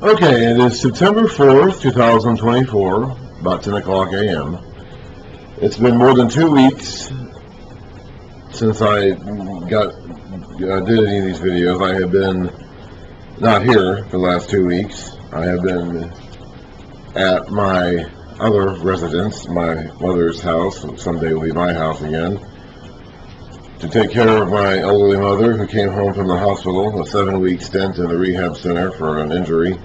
Okay, it is September 4th, 2024, about 10 o'clock a.m. It's been more than 2 weeks since I did any of these videos. I have been not here for the last 2 weeks. I have been at my other residence, my mother's house, someday will be my house again, to take care of my elderly mother who came home from the hospital, a 7-week stint in the rehab center for an injury.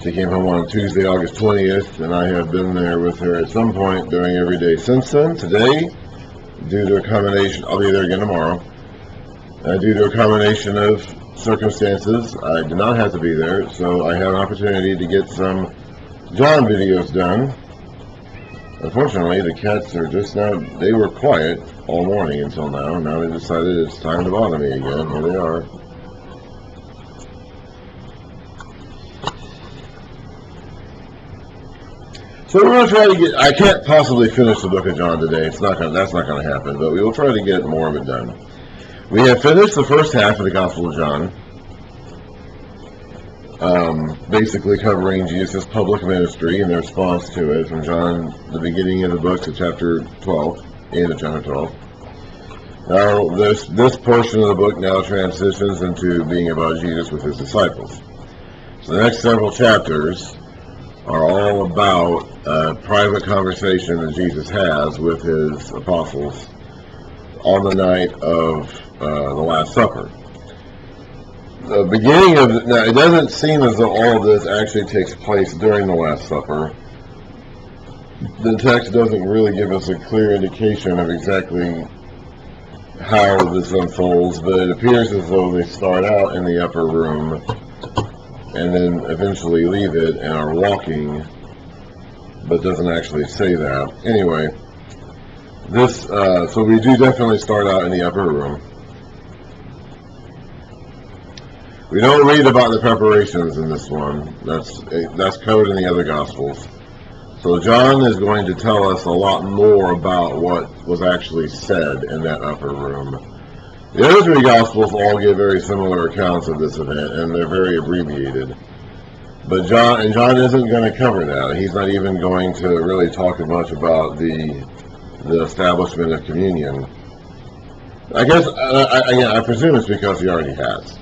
She came home on Tuesday, August 20th, and I have been there with her at some point during every day since then. Today, due to a combination, I'll be there again tomorrow, due to a combination of circumstances, I did not have to be there, so I had an opportunity to get some John videos done. Unfortunately, the cats are just now, they were quiet all morning until now. Now they decided it's time to bother me again. Here they are. So we're going to try to get, I can't possibly finish the book of John today. That's not going to happen, but we will try to get more of it done. We have finished the first half of the Gospel of John, basically covering Jesus' public ministry and the response to it from John, the beginning of the book, to chapter 12, end of chapter 12. Now, this portion of the book now transitions into being about Jesus with his disciples. So the next several chapters are all about a private conversation that Jesus has with his apostles on the night of the Last Supper. The beginning of it, now it doesn't seem as though all of this actually takes place during the Last Supper. The text doesn't really give us a clear indication of exactly how this unfolds, but it appears as though they start out in the upper room and then eventually leave it and are walking, but doesn't actually say that. Anyway, so we do definitely start out in the upper room. We don't read about the preparations in this one. That's code in the other Gospels. So John is going to tell us a lot more about what was actually said in that upper room. The other three Gospels all give very similar accounts of this event, and they're very abbreviated. But John isn't going to cover that. He's not even going to really talk much about the establishment of communion. I guess, I presume it's because he already has.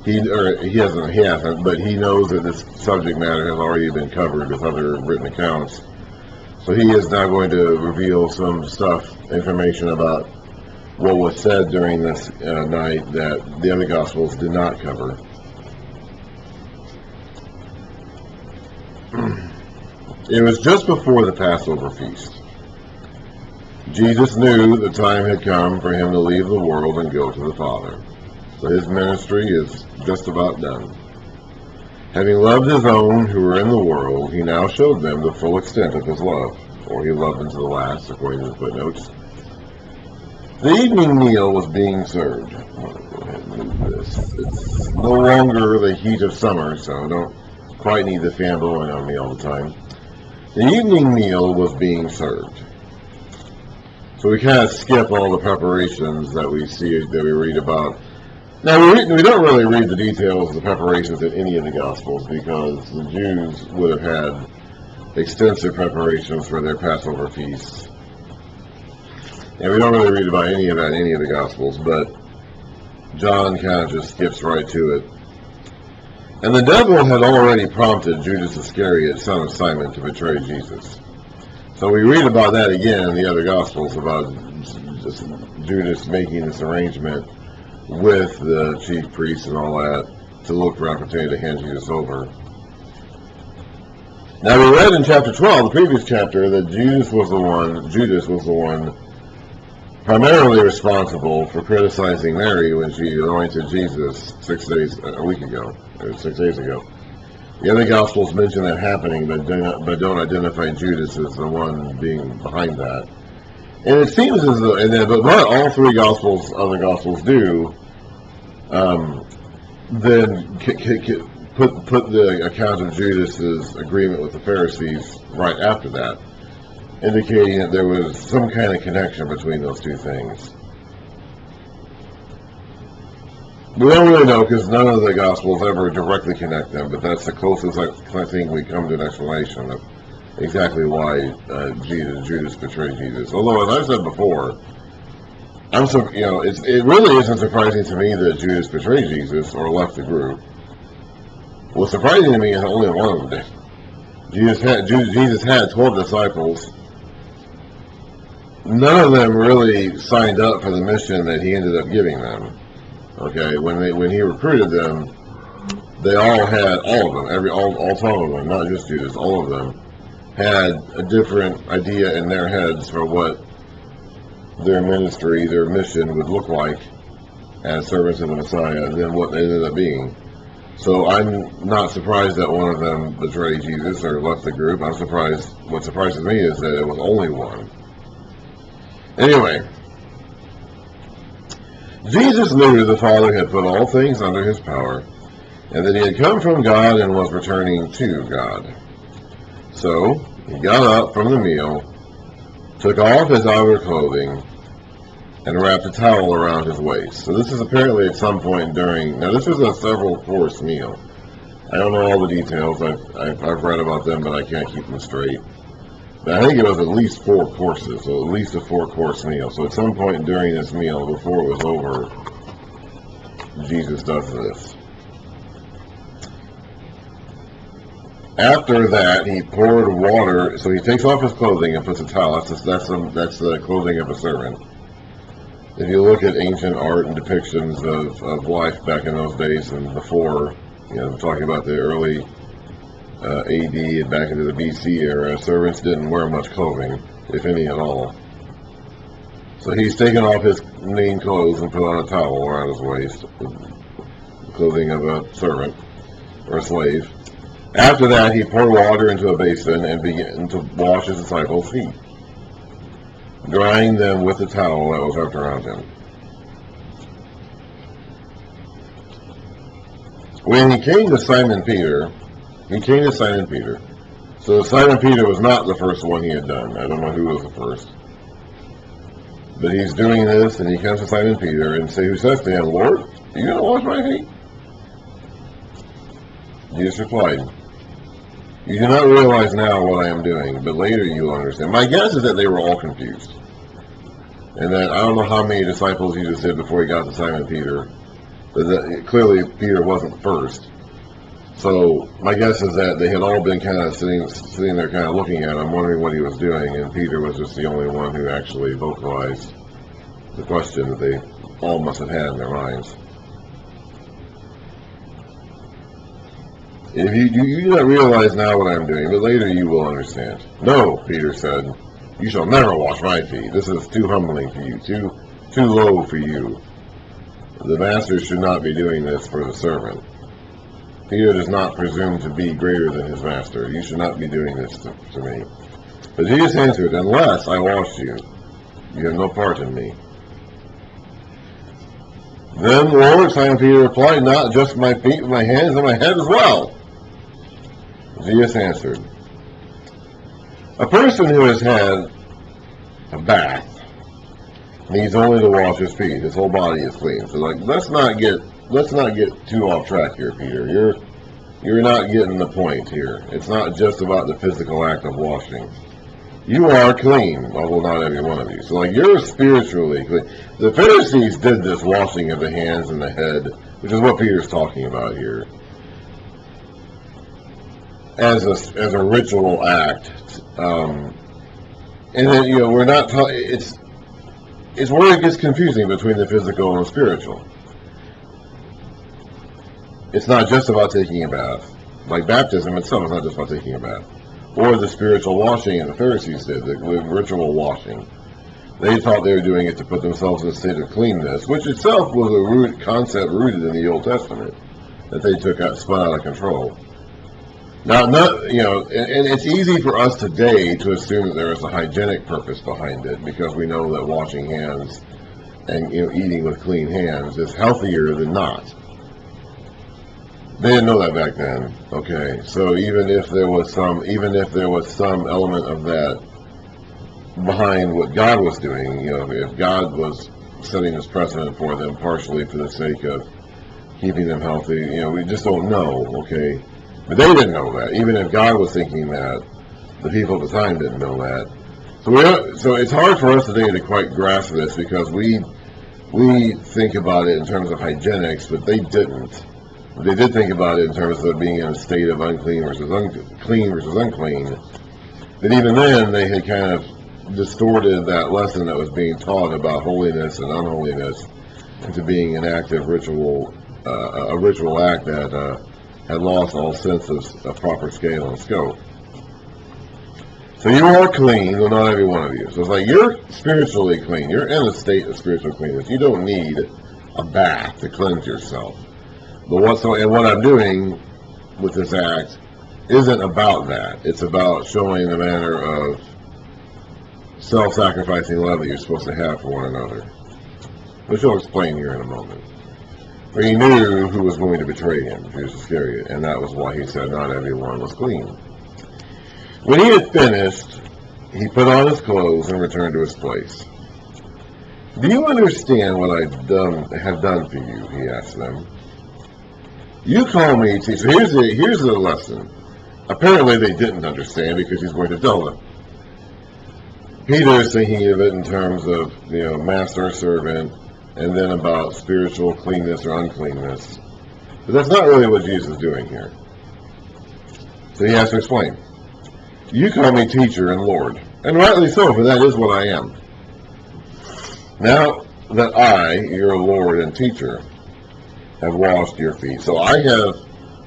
He hasn't, but he knows that this subject matter has already been covered with other written accounts. So he is now going to reveal some information about what was said during this night that the other Gospels did not cover. It was just before the Passover feast. Jesus knew the time had come for him to leave the world and go to the Father. So his ministry is just about done. Having loved his own who were in the world, he now showed them the full extent of his love, or he loved them to the last, according to the footnotes. The evening meal was being served. I'll go ahead and move this. It's no longer the heat of summer, so I don't quite need the fan blowing on me all the time. The evening meal was being served. So we kind of skip all the preparations that we read about. Now, we don't really read the details of the preparations in any of the Gospels because the Jews would have had extensive preparations for their Passover feasts. And we don't really read about any of that in any of the Gospels, but John kind of just skips right to it. And the devil had already prompted Judas Iscariot, son of Simon, to betray Jesus. So we read about that again in the other Gospels, about just Judas making this arrangement with the chief priests and all that to look for an opportunity to hand Jesus over. Now we read in chapter 12, the previous chapter, that Judas was the one primarily responsible for criticizing Mary when she anointed Jesus 6 days ago. The other Gospels mention that happening, but don't identify Judas as the one being behind that. And it seems as though, but what all three other Gospels do, then put the account of Judas's agreement with the Pharisees right after that, indicating that there was some kind of connection between those two things. We don't really know because none of the Gospels ever directly connect them, but that's the closest I think we come to an explanation of exactly why Judas betrayed Jesus. Although, as I've said before, it really isn't surprising to me that Judas betrayed Jesus or left the group. What's surprising to me is that only one of them did. Jesus had 12 disciples. None of them really signed up for the mission that he ended up giving them. Okay, when he recruited them, they all had, all of them, all 12 of them, not just Judas, all of them had a different idea in their heads for what their ministry, their mission would look like as servants of the Messiah than what they ended up being. So I'm not surprised that one of them betrayed Jesus or left the group. What surprises me is that it was only one. Anyway, Jesus knew the Father had put all things under his power, and that he had come from God and was returning to God. So he got up from the meal, took off his outer clothing, and wrapped a towel around his waist. So this is apparently at some point during, now this was a several course meal. I don't know all the details, I've read about them, but I can't keep them straight. But I think it was at least 4 courses, so at least a 4-course meal. So at some point during this meal, before it was over, Jesus does this. After that, he poured water, so he takes off his clothing and puts a towel. That's the clothing of a servant. If you look at ancient art and depictions of life back in those days and before, talking about the early AD and back into the BC era, servants didn't wear much clothing, if any at all. So he's taken off his main clothes and put on a towel around his waist, the clothing of a servant or a slave. After that, he poured water into a basin and began to wash his disciples' feet, drying them with the towel that was wrapped around him. When he came to Simon Peter, so Simon Peter was not the first one he had done. I don't know who was the first. But he's doing this, and he comes to Simon Peter and who says to him, "Lord, are you going to wash my feet?" Jesus replied, "You do not realize now what I am doing, but later you will understand." My guess is that they were all confused. And that I don't know how many disciples Jesus did before he got to Simon Peter, but that clearly Peter wasn't first. So my guess is that they had all been kind of sitting there kind of looking at him, wondering what he was doing, and Peter was just the only one who actually vocalized the question that they all must have had in their minds. "If you do not realize now what I am doing, but later you will understand." "No," Peter said, "you shall never wash my feet. This is too humbling for you, too low for you. The master should not be doing this for the servant. Peter does not presume to be greater than his master. You should not be doing this to me." But Jesus answered, "Unless I wash you, you have no part in me." "Then, Lord," Simon Peter replied, "not just my feet, but my hands and my head as well." Jesus answered, "A person who has had a bath needs only to wash his feet. His whole body is clean." So, let's not get too off track here, Peter. You're not getting the point here. It's not just about the physical act of washing. You are clean, although not every one of you. So, you're spiritually clean. The Pharisees did this washing of the hands and the head, which is what Peter's talking about here, as a ritual act. And then, we're not it's where it gets confusing between the physical and the spiritual. It's not just about taking a bath. Like baptism itself is not just about taking a bath. Or the spiritual washing that the Pharisees did, the ritual washing. They thought they were doing it to put themselves in a state of cleanness, which itself was a concept rooted in the Old Testament that they spun out of control. Now, and it's easy for us today to assume that there is a hygienic purpose behind it, because we know that washing hands and eating with clean hands is healthier than not. They didn't know that back then. Okay, so even if there was some element of that behind what God was doing, if God was setting this precedent for them partially for the sake of keeping them healthy. We just don't know, okay? But they didn't know that. Even if God was thinking that, the people at the time didn't know that. So it's hard for us today to quite grasp this, because we think about it in terms of hygienics, but they didn't. They did think about it in terms of being in a state of unclean versus unclean. But even then, they had kind of distorted that lesson that was being taught about holiness and unholiness into being an active ritual, a ritual act that had lost all sense of proper scale and scope. So you are clean, well, not every one of you. So it's like you're spiritually clean. You're in a state of spiritual cleanness. You don't need a bath to cleanse yourself. But what I'm doing with this act isn't about that. It's about showing the manner of self-sacrificing love that you're supposed to have for one another, which I'll explain here in a moment. For he knew who was going to betray him, Judas Iscariot, and that was why he said not everyone was clean. When he had finished, he put on his clothes and returned to his place. Do you understand what I have done for you? He asked them. You call me teacher. Here's the lesson. Apparently they didn't understand, because he's going to tell them. Peter is thinking of it in terms of, master or servant, and then about spiritual cleanness or uncleanness. But that's not really what Jesus is doing here. So he has to explain. You call me teacher and Lord, and rightly so, for that is what I am. Now that I, your Lord and teacher, have washed your feet. So I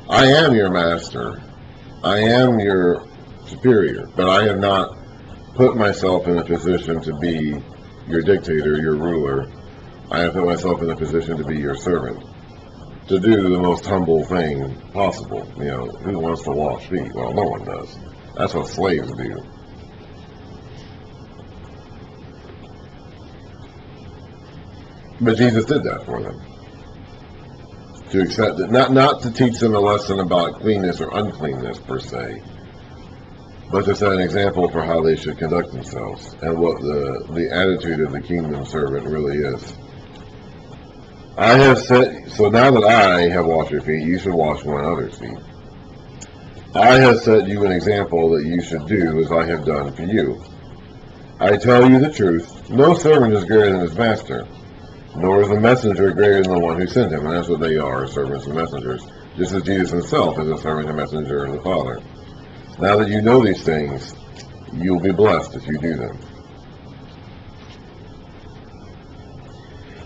am your master. I am your superior, but I have not put myself in a position to be your dictator, your ruler. I have put myself in a position to be your servant, to do the most humble thing possible. Who wants to wash feet? Well, no one does. That's what slaves do. But Jesus did that for them. To accept it, not to teach them a lesson about cleanness or uncleanness per se, but to set an example for how they should conduct themselves and what the attitude of the kingdom servant really is. So now that I have washed your feet, you should wash one another's feet. I have set you an example that you should do as I have done for you. I tell you the truth, no servant is greater than his master, nor is a messenger greater than the one who sent him. And that's what they are, servants and messengers, just as Jesus himself is a servant and messenger of the Father. Now that you know these things, you'll be blessed if you do them.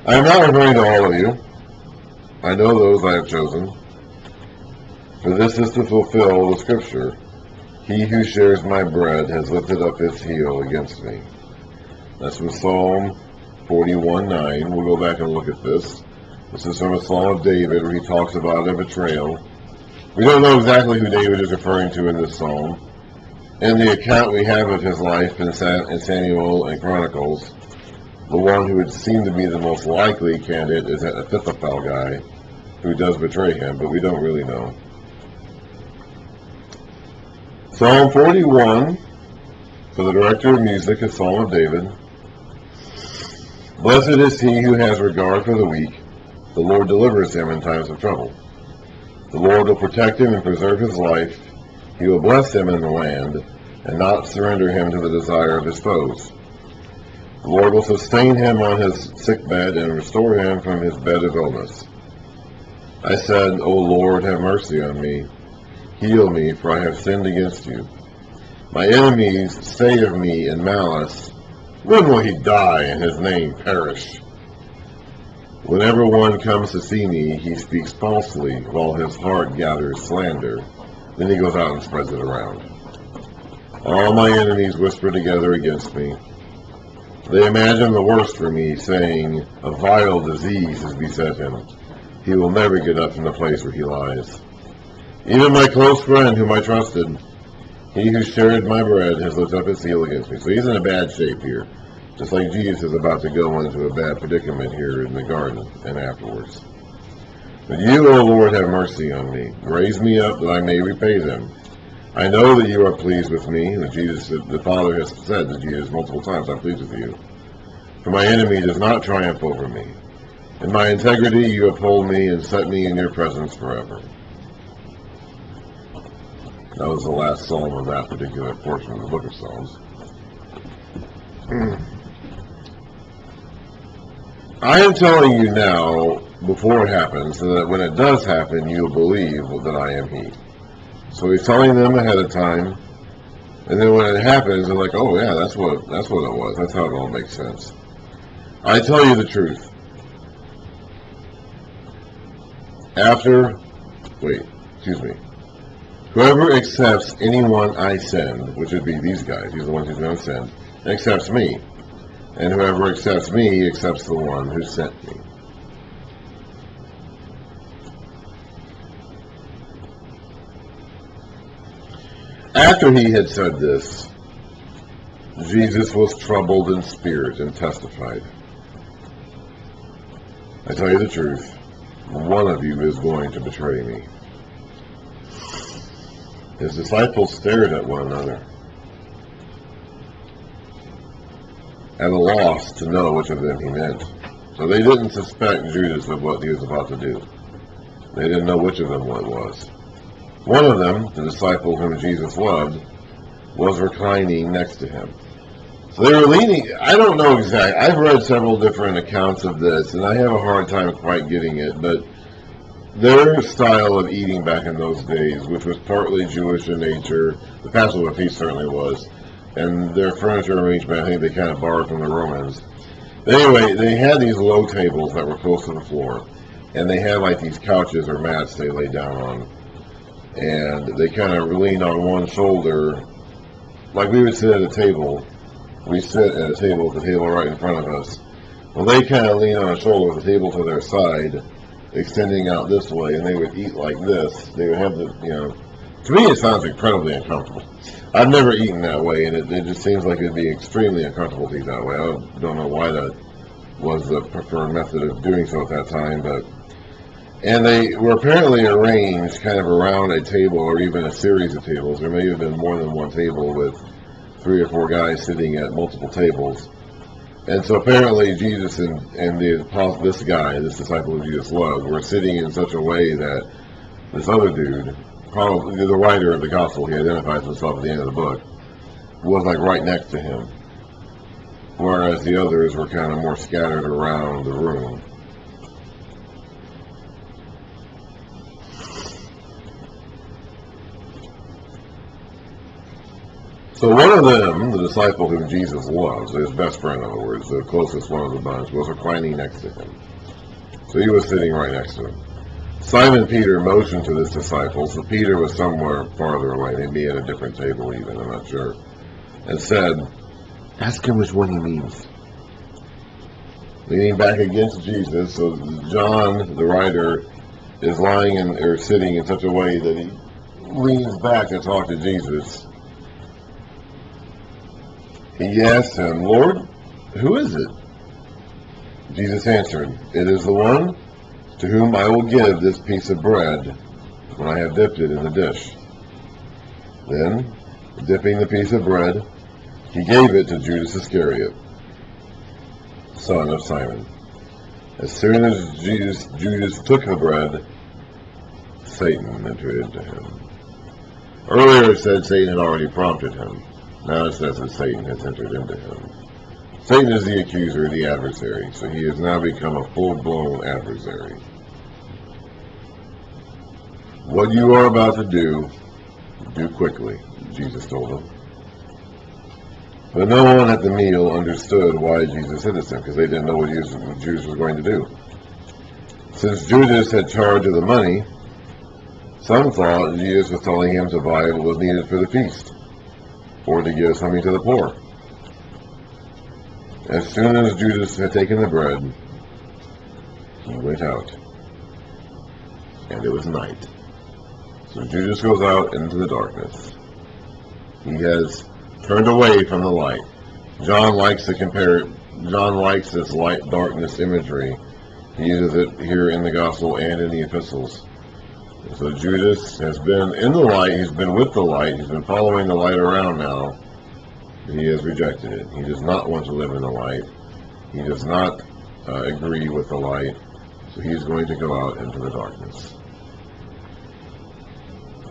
I am not referring to all of you. I know those I have chosen. For this is to fulfill the scripture, he who shares my bread has lifted up his heel against me. That's from Psalm 41:9. We'll go back and look at this. This is from a Psalm of David where he talks about a betrayal. We don't know exactly who David is referring to in this psalm. In the account we have of his life in Samuel and Chronicles, the one who would seem to be the most likely candidate is that Ahithophel guy who does betray him, but we don't really know. Psalm 41, for the director of music, a Psalm of David. Blessed is he who has regard for the weak. The Lord delivers him in times of trouble. The Lord will protect him and preserve his life. He will bless him in the land, and not surrender him to the desire of his foes. The Lord will sustain him on his sickbed and restore him from his bed of illness. I said, O Lord, have mercy on me. Heal me, for I have sinned against you. My enemies say of me in malice, when will he die and his name perish? Whenever one comes to see me, he speaks falsely, while his heart gathers slander. Then he goes out and spreads it around. All my enemies whisper together against me. They imagine the worst for me, saying, a vile disease has beset him. He will never get up from the place where he lies. Even my close friend whom I trusted, he who shared my bread, has lifted up his heel against me. So he's in a bad shape here. Just like Jesus is about to go into a bad predicament here in the garden and afterwards. But you, O Lord, have mercy on me. Raise me up that I may repay them. I know that you are pleased with me. And the Father has said to Jesus multiple times, I'm pleased with you. For my enemy does not triumph over me. In my integrity you uphold me and set me in your presence forever. That was the last psalm of that particular portion of the book of Psalms. I am telling you now, before it happens, so that when it does happen, you'll believe that I am He. So he's telling them ahead of time, and then when it happens, they're like, oh yeah, that's what it was. That's how it all makes sense. I tell you the truth. Whoever accepts anyone I send, which would be these guys, these are the ones he's going to send, accepts me. And whoever accepts me accepts the one who sent me. After he had said this, Jesus was troubled in spirit and testified, I tell you the truth, one of you is going to betray me. His disciples stared at one another, at a loss to know which of them he meant. So they didn't suspect Judas of what he was about to do. They didn't know which of them it was. One of them, the disciple whom Jesus loved, was reclining next to him. So they were leaning, I don't know exactly, I've read several different accounts of this, and I have a hard time quite getting it, but their style of eating back in those days, which was partly Jewish in nature, the Passover feast certainly was, and their furniture arrangement, I think they kind of borrowed from the Romans. But anyway, they had these low tables that were close to the floor, and they had like these couches or mats they laid down on, and they kind of leaned on one shoulder, like we would sit at a table. We sit at a table with the table right in front of us. Well, they kind of lean on a shoulder with the table to their side, extending out this way, and they would eat like this. They would have the, to me it sounds incredibly uncomfortable. I've never eaten that way, and it just seems like it'd be extremely uncomfortable to eat that way. I don't know why that was the preferred method of doing so at that time, and they were apparently arranged kind of around a table or even a series of tables. There may have been more than one table with 3 or 4 guys sitting at multiple tables. And so apparently Jesus and this guy, this disciple who Jesus loved, were sitting in such a way that this other dude, probably the writer of the gospel, he identifies himself at the end of the book, was like right next to him, whereas the others were kind of more scattered around the room. So one of them, the disciple whom Jesus loves, his best friend in other words, the closest one of the bunch, was reclining next to him. So he was sitting right next to him. Simon Peter motioned to this disciple, so Peter was somewhere farther away, maybe at a different table even, I'm not sure, and said, ask him which one he means. Leaning back against Jesus, so John, the writer, is sitting in such a way that he leans back to talk to Jesus. He asked him, Lord, who is it? Jesus answered, it is the one to whom I will give this piece of bread when I have dipped it in the dish. Then, dipping the piece of bread, he gave it to Judas Iscariot, son of Simon. As soon as Judas took the bread, Satan entered into him. Earlier it said Satan had already prompted him. Now it says that Satan has entered into him. Satan is the accuser, the adversary, so he has now become a full-blown adversary. What you are about to do quickly, Jesus told him. But no one at the meal understood why Jesus said this, because they didn't know what Judas was going to do. Since Judas had charge of the money, some thought Jesus was telling him to buy what was needed for the feast, or to give something to the poor. As soon as Judas had taken the bread, he went out, and it was night. So Judas goes out into the darkness. He has turned away from the light. John likes this light darkness imagery. He uses it here in the gospel and in the epistles. So Judas has been in the light, he's been with the light, he's been following the light around now. He has rejected it. He does not want to live in the light. He does not agree with the light. So he's going to go out into the darkness.